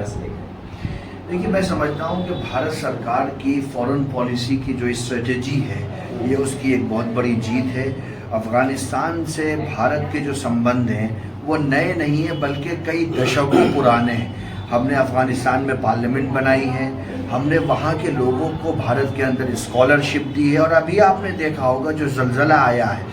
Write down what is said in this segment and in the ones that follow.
से देख रहे हैं? देखिए, मैं समझता हूँ कि भारत सरकार की फॉरेन पॉलिसी की जो स्ट्रेटेजी है, ये उसकी एक बहुत बड़ी जीत है। अफ़गानिस्तान से भारत के जो संबंध हैं वो नए नहीं हैं, बल्कि कई दशकों पुराने हैं। हमने अफ़गानिस्तान में पार्लियामेंट बनाई है, हमने वहाँ के लोगों को भारत के अंदर स्कॉलरशिप दी है, और अभी आपने देखा होगा जो ज़लज़ला आया है,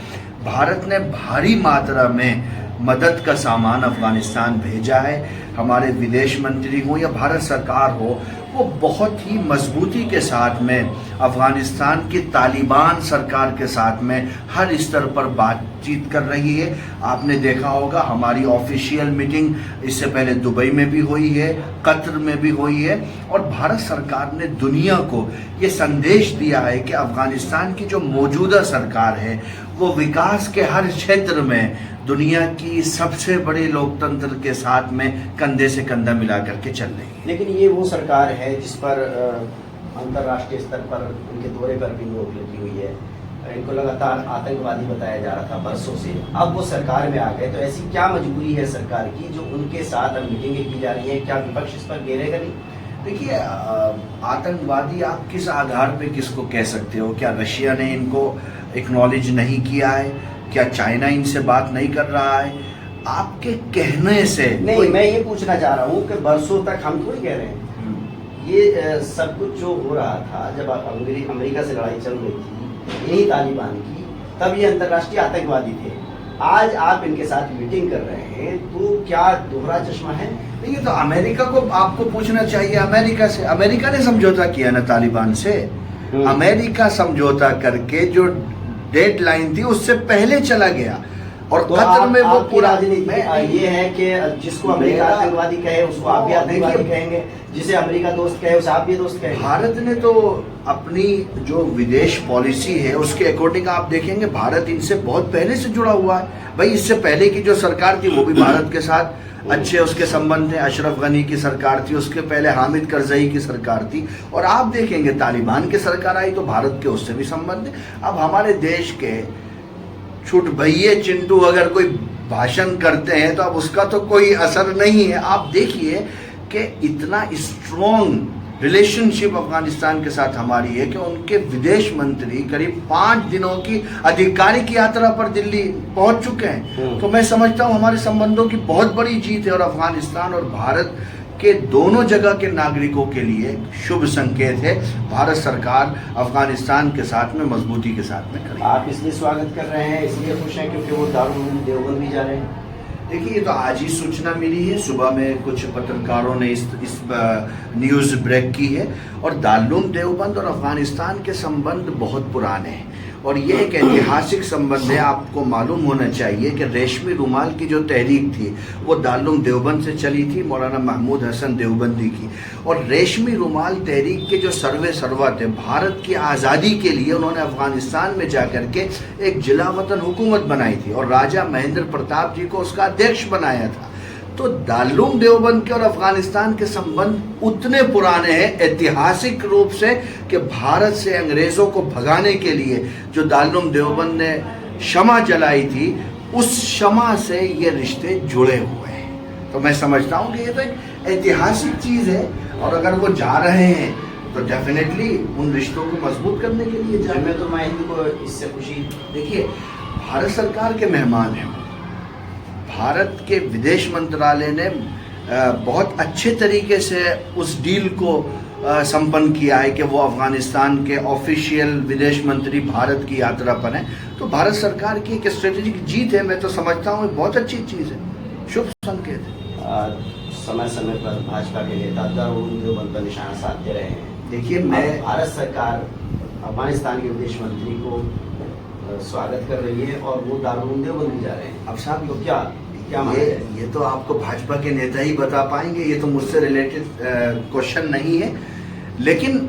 भारत ने भारी मात्रा में मदद का सामान अफ़गानिस्तान भेजा है। हमारे विदेश मंत्री हो या भारत सरकार हो, वो बहुत ही मजबूती के साथ में अफ़गानिस्तान की तालिबान सरकार के साथ में हर स्तर पर बातचीत कर रही है। आपने देखा होगा हमारी ऑफिशियल मीटिंग इससे पहले दुबई में भी हुई है, कतर में भी हुई है, और भारत सरकार ने दुनिया को ये संदेश दिया है कि अफ़गानिस्तान की जो मौजूदा सरकार है वो विकास के हर क्षेत्र में दुनिया की सबसे बड़े लोकतंत्र के साथ में कंधे से कंधा मिला करके चल रही है। लेकिन ये वो सरकार है जिस पर अंतर्राष्ट्रीय स्तर पर उनके दौरे पर भी रोक लगी हुई है, इनको लगातार आतंकवादी बताया जा रहा था बरसों से। अब वो सरकार में आ गए, तो ऐसी क्या मजबूरी है सरकार की जो उनके साथ अब मीटिंगें की जा रही हैं? क्या विपक्ष इस पर घेरेगा नहीं? देखिए, आतंकवादी आप किस आधार पे किसको कह सकते हो? क्या रशिया ने इनको एक्नॉलेज नहीं किया है? क्या चाइना इनसे बात नहीं कर रहा है? आपके कहने से नहीं, मैं ये पूछना चाह रहा हूँ कि बरसों तक हम थोड़ी कह रहे हैं, ये सब कुछ जो हो रहा था जब अमेरिका से लड़ाई चल रही थी यही तालिबान की, तब ये अंतर्राष्ट्रीय आतंकवादी थे। आज आप इनके साथ मीटिंग कर रहे हैं, तो क्या दोहरा चश्मा है? देखिए, तो अमेरिका को आपको पूछना चाहिए अमेरिका से। अमेरिका ने समझौता किया ना तालिबान से। अमेरिका समझौता करके जो डेडलाइन थी उससे पहले चला गया, और तो कतर में वो पूरा राजनीति में ये है कि जिसको अमेरिका आतंकवादी कहे उसको आप भी आतंकवादी कहेंगे, जिसे अमेरिका दोस्त कहे उसे आप भी दोस्त कहेंगे। भारत ने तो अपनी जो विदेश पॉलिसी है उसके अकॉर्डिंग आप देखेंगे भारत इनसे बहुत पहले से जुड़ा हुआ है। भाई, इससे पहले की जो सरकार थी वो भी भारत के साथ अच्छे उसके संबंध थे। अशरफ गनी की सरकार थी, उसके पहले हामिद करजई की सरकार थी, और आप देखेंगे तालिबान की सरकार आई तो भारत के उससे भी संबंध है। अब हमारे देश के छुट भैये चिंटू अगर कोई भाषण करते हैं तो अब उसका तो कोई असर नहीं है। आप देखिए कि इतना स्ट्रॉन्ग रिलेशनशिप अफगानिस्तान के साथ हमारी है कि उनके विदेश मंत्री करीब 5 दिनों की आधिकारिक यात्रा पर दिल्ली पहुंच चुके हैं। तो मैं समझता हूं हमारे संबंधों की बहुत बड़ी जीत है, और अफगानिस्तान और भारत के दोनों जगह के नागरिकों के लिए शुभ संकेत है। भारत सरकार अफगानिस्तान के साथ में मजबूती के साथ में खड़ी है। आप इसलिए स्वागत कर रहे हैं, इसलिए खुश हैं क्योंकि वो दारुल उलूम देवबंद भी जा रहे हैं? देखिए, ये तो आज ही सूचना मिली है। सुबह में कुछ पत्रकारों ने इस न्यूज़ ब्रेक की है, और दारुल उलूम देवबंद और अफगानिस्तान के संबंध बहुत पुराने हैं, और ये एक ऐतिहासिक संबंध है। आपको मालूम होना चाहिए कि रेशमी रुमाल की जो तहरीक थी वो दारुल उलूम देवबंद से चली थी, मौलाना महमूद हसन देवबंदी की। और रेशमी रुमाल तहरीक के जो सर्वा थे, भारत की आज़ादी के लिए उन्होंने अफगानिस्तान में जाकर के एक जिला वतन हुकूमत बनाई थी, और राजा महेंद्र प्रताप जी को उसका अध्यक्ष बनाया था। तो दारुल उलूम देवबंद के और अफगानिस्तान के संबंध उतने पुराने हैं ऐतिहासिक रूप से कि भारत से अंग्रेजों को भगाने के लिए जो दारुल उलूम देवबंद ने शमा जलाई थी, उस शमा से ये रिश्ते जुड़े हुए हैं। तो मैं समझता हूँ कि ये तो एक ऐतिहासिक चीज़ है, और अगर वो जा रहे हैं तो डेफिनेटली उन रिश्तों को मजबूत करने के लिए जा रहे हैं। तो मैं इनको इससे खुशी। देखिए, भारत सरकार के मेहमान हैं। भारत के विदेश मंत्रालय ने बहुत अच्छे तरीके से उस डील को संपन्न किया है कि वो अफगानिस्तान के ऑफिशियल विदेश मंत्री भारत की यात्रा पर हैं। तो भारत सरकार की एक स्ट्रेटेजिक जीत है। मैं तो समझता हूँ बहुत अच्छी चीज़ है, शुभ संकेत है। समय समय पर भाजपा के नेता दारुल उलूम देवबंद पर निशाना साधते रहे हैं। देखिए, मैं भारत सरकार अफगानिस्तान के विदेश मंत्री को स्वागत कर रही है और वो दारुल उलूम देवबंद भी जा रहे हैं। अब साहब, तो क्या ये तो आपको भाजपा के नेता ही बता पाएंगे, ये तो मुझसे रिलेटेड क्वेश्चन नहीं है। लेकिन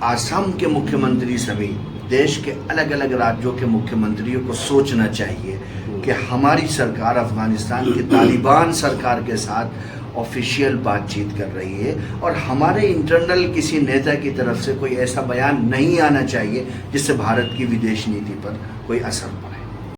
आसाम के मुख्यमंत्री समेत देश के अलग अलग राज्यों के मुख्यमंत्रियों को सोचना चाहिए कि हमारी सरकार अफगानिस्तान की तालिबान सरकार के साथ ऑफिशियल बातचीत कर रही है, और हमारे इंटरनल किसी नेता की तरफ से कोई ऐसा बयान नहीं आना चाहिए जिससे भारत की विदेश नीति पर कोई असर